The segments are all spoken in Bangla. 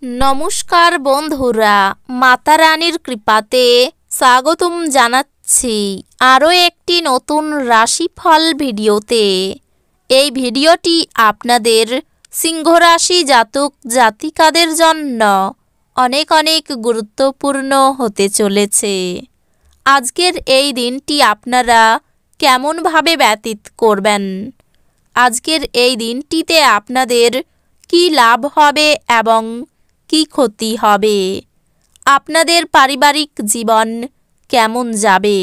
নমস্কার বন্ধুরা, মাতা রানীর কৃপাতে স্বাগতম জানাচ্ছি আরও একটি নতুন রাশিফল ভিডিওতে। এই ভিডিওটি আপনাদের সিংহ রাশি জাতক জাতিকাদের জন্য অনেক অনেক গুরুত্বপূর্ণ হতে চলেছে। আজকের এই দিনটি আপনারা কেমনভাবে ব্যতীত করবেন, আজকের এই দিনটিতে আপনাদের কি লাভ হবে এবং কি ক্ষতি হবে, আপনাদের পারিবারিক জীবন কেমন যাবে,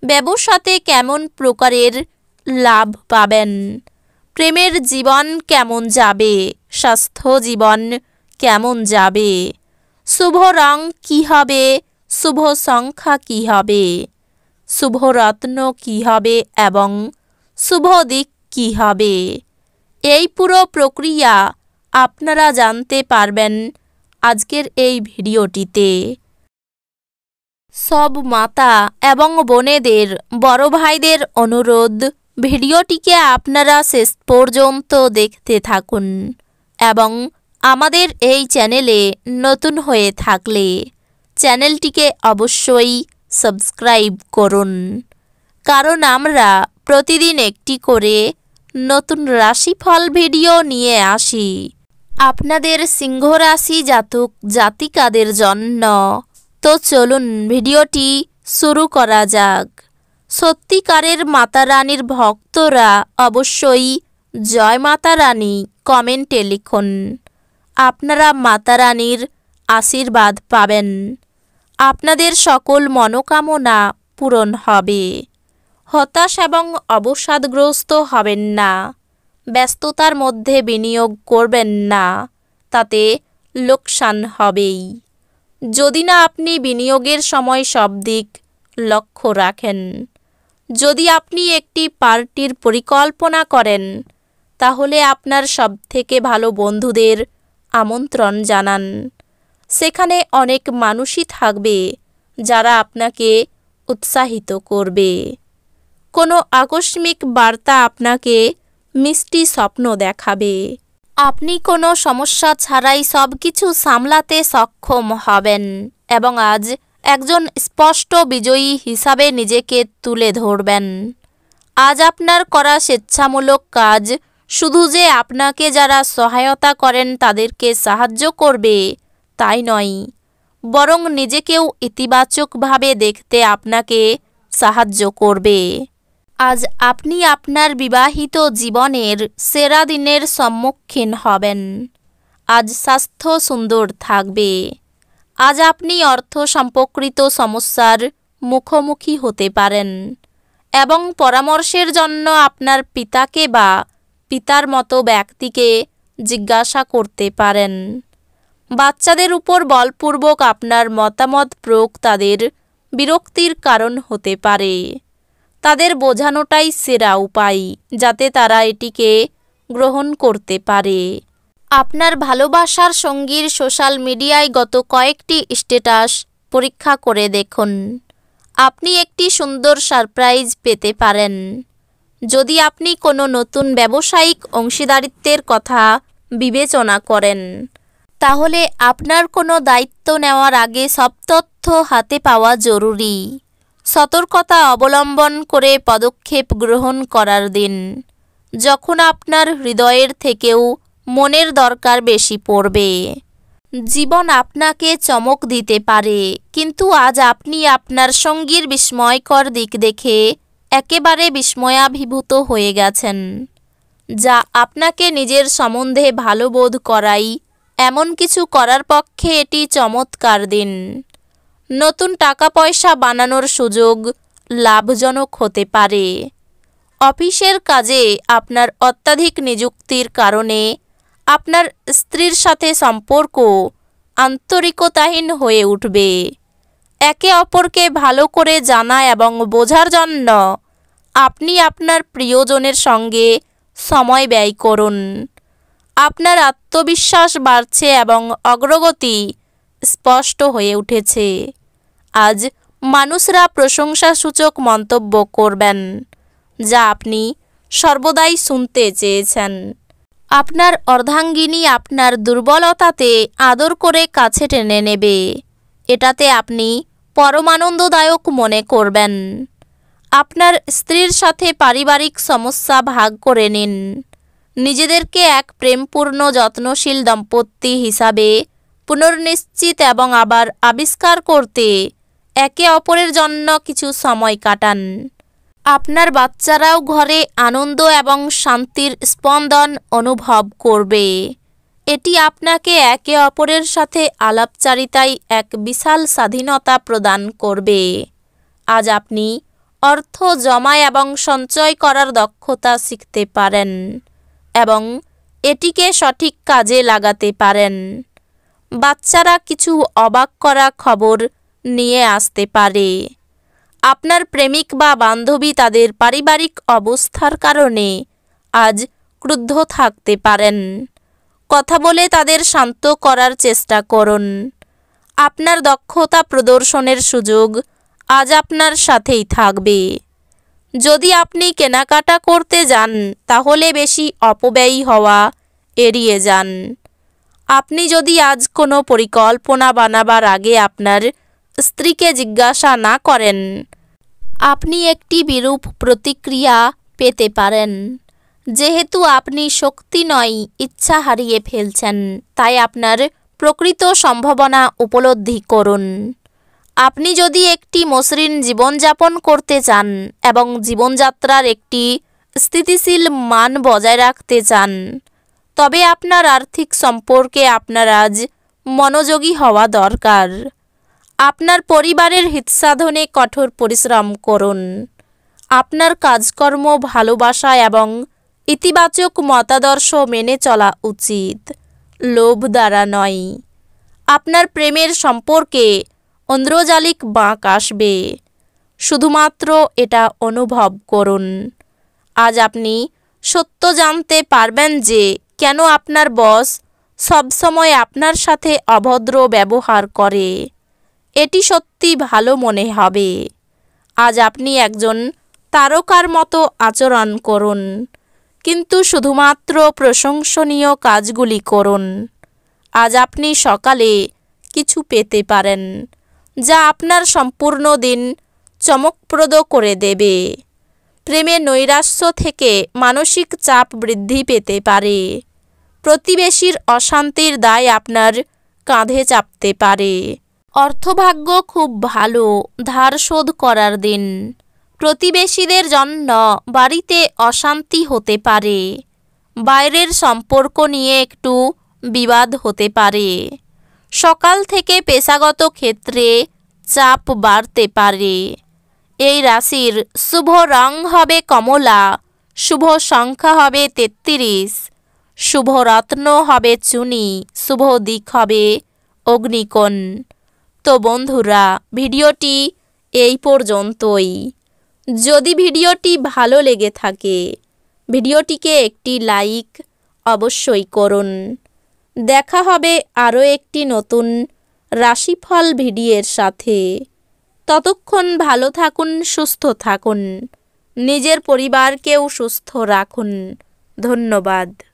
ব্যবসাতে কেমন প্রকারের লাভ পাবেন, প্রেমের জীবন কেমন যাবে, স্বাস্থ্য জীবন কেমন যাবে, শুভ রং কী হবে, শুভ সংখ্যা কী হবে, শুভ রত্ন কী হবে এবং শুভ দিক কী হবে, এই পুরো প্রক্রিয়া আপনারা জানতে পারবেন আজকের এই ভিডিওটিতে। সব মাতা এবং বোনেদের, বড় ভাইদের অনুরোধ, ভিডিওটিকে আপনারা শেষ পর্যন্ত দেখতে থাকুন এবং আমাদের এই চ্যানেলে নতুন হয়ে থাকলে চ্যানেলটিকে অবশ্যই সাবস্ক্রাইব করুন, কারণ আমরা প্রতিদিন একটি করে নতুন রাশিফল ভিডিও নিয়ে আসি আপনাদের সিংহ রাশি জাতক জাতিকাদের জন্য। তো চলুন ভিডিওটি শুরু করা যাক। সত্যিকারের মাতা রানীর ভক্তরা অবশ্যই জয় মাতা রানী কমেন্টে লিখুন। আপনারা মাতা রানীর আশীর্বাদ পাবেন, আপনাদের সকল মনোকামনা পূরণ হবে। হতাশ এবং অবসাদগ্রস্ত হবেন না, ব্যস্ততার মধ্যে বিনিয়োগ করবেন না, তাতে লোকসান হবেই। যদি না আপনি বিনিয়োগের সময় সব দিক লক্ষ্য রাখেন, যদি আপনি একটি পার্টির পরিকল্পনা করেন, তাহলে আপনার সবথেকে ভালো বন্ধুদের আমন্ত্রণ জানান। সেখানে অনেক মানুষই থাকবে যারা আপনাকে উৎসাহিত করবে। কোনো আকস্মিক বার্তা আপনাকে মিষ্টি স্বপ্ন দেখাবে। আপনি কোনো সমস্যা ছাড়াই সব কিছু সামলাতে সক্ষম হবেন এবং আজ একজন স্পষ্ট বিজয়ী হিসাবে নিজেকে তুলে ধরবেন। আজ আপনার করা স্বেচ্ছামূলক কাজ শুধু যে আপনাকে যারা সহায়তা করেন তাদেরকে সাহায্য করবে তাই নয়, বরং নিজেকেও ইতিবাচকভাবে দেখতে আপনাকে সাহায্য করবে। আজ আপনি আপনার বিবাহিত জীবনের সেরা দিনের সম্মুখীন হবেন। আজ স্বাস্থ্য সুন্দর থাকবে। আজ আপনি অর্থ সম্পর্কিত সমস্যার মুখোমুখি হতে পারেন এবং পরামর্শের জন্য আপনার পিতাকে বা পিতার মতো ব্যক্তিকে জিজ্ঞাসা করতে পারেন। বাচ্চাদের উপর বলপূর্বক আপনার মতামত প্রয়োগ তাদের বিরক্তির কারণ হতে পারে। তাদের বোঝানোটাই সেরা উপায় যাতে তারা এটিকে গ্রহণ করতে পারে। আপনার ভালোবাসার সঙ্গীর সোশ্যাল মিডিয়ায় গত কয়েকটি স্ট্যাটাস পরীক্ষা করে দেখুন। আপনি একটি সুন্দর সারপ্রাইজ পেতে পারেন। যদি আপনি কোনো নতুন ব্যবসায়িক অংশীদারিত্বের কথা বিবেচনা করেন, তাহলে আপনার কোনো দায়িত্ব নেওয়ার আগে সব তথ্য হাতে পাওয়া জরুরি। সতর্কতা অবলম্বন করে পদক্ষেপ গ্রহণ করার দিন, যখন আপনার হৃদয়ের থেকেও মনের দরকার বেশি পড়বে। জীবন আপনাকে চমক দিতে পারে, কিন্তু আজ আপনি আপনার সঙ্গীর বিস্ময়কর দিক দেখে একেবারে বিস্ময়াভিভূত হয়ে গেছেন, যা আপনাকে নিজের সম্বন্ধে ভালো বোধ করাই। এমন কিছু করার পক্ষে এটি চমৎকার দিন। নতুন টাকা পয়সা বানানোর সুযোগ লাভজনক হতে পারে। অফিসের কাজে আপনার অত্যাধিক নিযুক্তির কারণে আপনার স্ত্রীর সাথে সম্পর্ক আন্তরিকতাহীন হয়ে উঠবে। একে অপরকে ভালো করে জানা এবং বোঝার জন্য আপনি আপনার প্রিয়জনের সঙ্গে সময় ব্যয় করুন। আপনার আত্মবিশ্বাস বাড়ছে এবং অগ্রগতি স্পষ্ট হয়ে উঠেছে। আজ মানুষরা প্রশংসাসূচক মন্তব্য করবেন, যা আপনি সর্বদাই শুনতে চেয়েছেন। আপনার অর্ধাঙ্গিনী আপনার দুর্বলতাতে আদর করে কাছে টেনে নেবে। এটাতে আপনি পরমানন্দদায়ক মনে করবেন। আপনার স্ত্রীর সাথে পারিবারিক সমস্যা ভাগ করে নিন। নিজেদেরকে এক প্রেমপূর্ণ যত্নশীল দম্পতি হিসাবে পুনর্নিশ্চিত এবং আবার আবিষ্কার করতে একে অপরের জন্য কিছু সময় কাটান। আপনার বাচ্চারাও ঘরে আনন্দ এবং শান্তির স্পন্দন অনুভব করবে। এটি আপনাকে একে অপরের সাথে আলাপচারিতায় এক বিশাল স্বাধীনতা প্রদান করবে। আজ আপনি অর্থ জমা এবং সঞ্চয় করার দক্ষতা শিখতে পারেন এবং এটিকে সঠিক কাজে লাগাতে পারেন। বাচ্চারা কিছু অবাক করা খবর নিয়ে আসতে পারে। আপনার প্রেমিক বা বান্ধবী তাদের পারিবারিক অবস্থার কারণে আজ ক্রুদ্ধ থাকতে পারেন। কথা বলে তাদের শান্ত করার চেষ্টা করুন। আপনার দক্ষতা প্রদর্শনের সুযোগ আজ আপনার সাথেই থাকবে। যদি আপনি কেনাকাটা করতে যান তাহলে বেশি অপব্যয়ী হওয়া এড়িয়ে যান। আপনি যদি আজ কোনো পরিকল্পনা বানাবার আগে আপনার স্ত্রীকে জিজ্ঞাসা না করেন, আপনি একটি বিরূপ প্রতিক্রিয়া পেতে পারেন। যেহেতু আপনি শক্তি নয় ইচ্ছা হারিয়ে ফেলছেন, তাই আপনার প্রকৃত সম্ভাবনা উপলব্ধি করুন। আপনি যদি একটি মসৃণ জীবনযাপন করতে চান এবং জীবনযাত্রার একটি স্থিতিশীল মান বজায় রাখতে চান, তবে আপনার আর্থিক সম্পর্কে আপনার আজ মনোযোগী হওয়া দরকার। আপনার পরিবারের হিতসাধনে কঠোর পরিশ্রম করুন। আপনার কাজকর্ম ভালোবাসা এবং ইতিবাচক মতাদর্শ মেনে চলা উচিত, লোভ দ্বারা নয়। আপনার প্রেমের সম্পর্কে ঐন্দ্রজালিক বাঁক আসবে, শুধুমাত্র এটা অনুভব করুন। আজ আপনি সত্য জানতে পারবেন যে কেন আপনার বস সবসময় আপনার সাথে অভদ্র ব্যবহার করে। এটি সত্যি ভালো মনে হবে। আজ আপনি একজন তারকার মতো আচরণ করুন, কিন্তু শুধুমাত্র প্রশংসনীয় কাজগুলি করুন। আজ আপনি সকালে কিছু পেতে পারেন যা আপনার সম্পূর্ণ দিন চমকপ্রদ করে দেবে। প্রেমে নৈরাশ্য থেকে মানসিক চাপ বৃদ্ধি পেতে পারে। প্রতিবেশীর অশান্তির দায় আপনার কাঁধে চাপতে পারে। অর্থভাগ্য খুব ভালো, ধার শোধ করার দিন। প্রতিবেশীদের জন্য বাড়িতে অশান্তি হতে পারে। বাইরের সম্পর্ক নিয়ে একটু বিবাদ হতে পারে। সকাল থেকে পেশাগত ক্ষেত্রে চাপ বাড়তে পারে। এই রাশির শুভ রং হবে কমলা, শুভ সংখ্যা হবে 33, শুভ রত্ন হবে চুনি, শুভ দিক হবে অগ্নিকোণ। তো বন্ধুরা, ভিডিওটি এই পর্যন্তই। যদি ভিডিওটি ভালো লেগে থাকে ভিডিওটিকে একটি লাইক অবশ্যই করুন। দেখা হবে আরও একটি নতুন রাশিফল ভিডিওর সাথে। ততক্ষণ ভালো থাকুন, সুস্থ থাকুন, নিজের পরিবারকেও সুস্থ রাখুন। ধন্যবাদ।